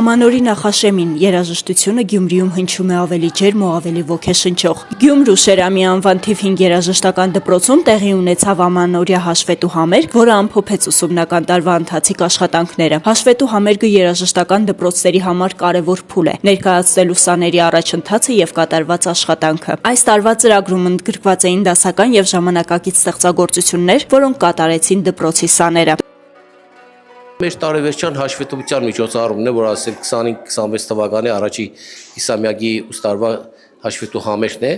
Ամանորի նախաշեմին երաժշտությունը Գյումրիում հնչում է ավելի ջերմ ու ավելի ոգեշնչող։ Գյումրու Շերամի անվան թիվ 5 երաժշտական դպրոցում տեղի ունեցավ ամանորյա հաշվետու համերգ, որը ամփոփեց ուսումնական տարվա ընթացիկ աշխատանքները։ Հաշվետու համերգը երաժշտական դպրոցների համար կարևոր փուլ է, ներկայացնել ուսաների առաջընթացը եւ կատարված աշխատանքը։ Այս տարվա ծրագրում ընդգրկված էին դասական եւ ժամանակակից ստեղծագործություններ, որոնք կատարեցին դպրոցի սաները։ Մեր տարեվերջյան հաշվետվության միջոցառումն է, որ ասել 25-26 թվականի առաջի կիսամյակի ուստարվա հաշվետու համերգն է,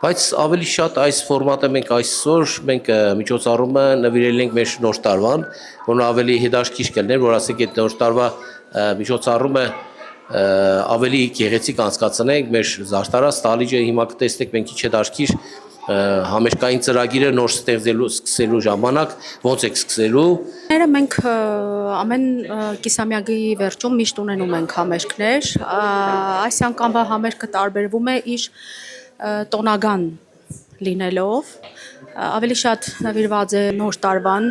բայց ավելի շատ այս ֆորմատը այսօր մենք միջոցառումը նվիրել ենք մեր նոր տարվան, որն ավելի հետաքրքիր կլներ, որ ասենք այդ նոր տարվա միջոցառումը ավելի գեղեցիկ անցկացնենք մեր զարդարած տալիջը հիմա կտեսնեք մենք ինչ հետաքրքիր համերգային ծրագիրը նոր սկսելու ժամանակ ոնց եք սկսելու։ Մենք ամեն կիսամյակի վերջում միշտ ունենում ենք համերգներ։ Այս անգամվա համերգը տարբերվում է իր տոնական լինելով, ավելի շատ նվիրված է նոր տարվան,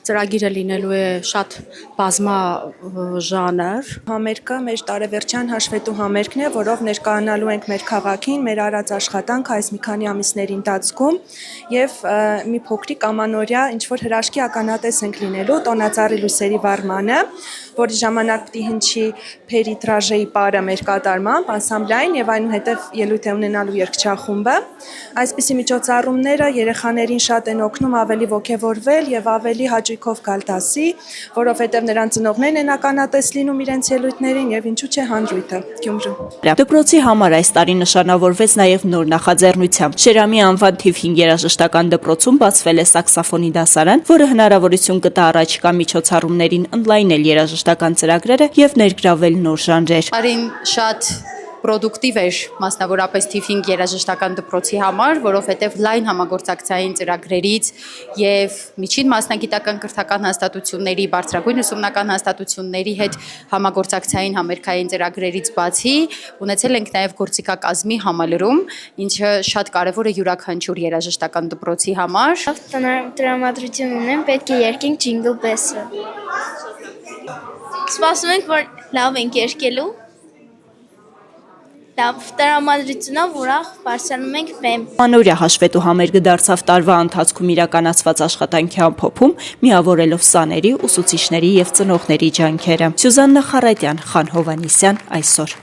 ծրագիրը լինելու է շատ բազմաժանր։ Համերգը մեր տարեվերջյան հաշվետու համերգն է, որով ներկայանալու ենք մեր քաղաքին, մեր արած աշխատանքը այս մի քանի ամիսների ընթացքում եւ մի փոքրիկ ամանորյա ինչ-որ հրաշքի ականատես ենք լինելու տոնածառի լույսերի վառմանը, որի ժամանակ պիտի հնչի Փերի Տրաժեի պարը մեր կատարմամբ, անսամբլային եւ այնուհետեւ ելույթ է ունենալու երգչախումբը։ Այսպիսի միջոցառումները երեխաներին շատ են օգնում ավելի ոգևորվել եւ ավելի հաճույքով գալ դասի, որովհետեւ նրանց ծնողներն են ականատես լինում իրենց ելույթներին եւ ինչու՞ չէ հանրույթը Գյումրու։ Դպրոցի համար այս տարի նշանավորվեց նաեւ նոր նախաձեռնությամբ։ Շերամի անվան թիվ 5 երաժշտական դպրոցում բացվել է սաքսոֆոնի դասարան, որը հնարավորություն կտա առաջիկա միջոցառումներին ընդլայնել երաժշտական ծրագրերը եւ ներգրավել նոր ժանրեր։ Արին շատ պրոդուկտիվ էր, մասնավորապես թիվ 5 երաժշտական դպրոցի համար, որովհետև լայն համագործակցային ծրագրերից եւ միջին մասնագիտական կրթական հաստատությունների, բարձրագույն ուսումնական հաստատությունների հետ համագործակցային համերգային ծրագրերից բացի ունեցել ենք նաեւ գործիքակազմի համալրում, ինչը շատ կարեւոր է յուրաքանչյուր երաժշտական դպրոցի համար։ Տրամադրություն ունեմ, պետք է երգենք Jingle Bells-ը։ Սպասում ենք, որ լավ ենք երգելու։ Լավ տրամադրությունով ուրախ բարձրանում ենք բեմ։ Ամանորյա հաշվետու համերգը դարձավ տարվա ընթացքում իրականացված աշխատանքի ամփոփում, միավորելով սաների, ուսուցիչների եւ ծնողների ջանքերը։ Սյուզաննա Խառատյան, Խան Հովհաննիսյան, այսօր։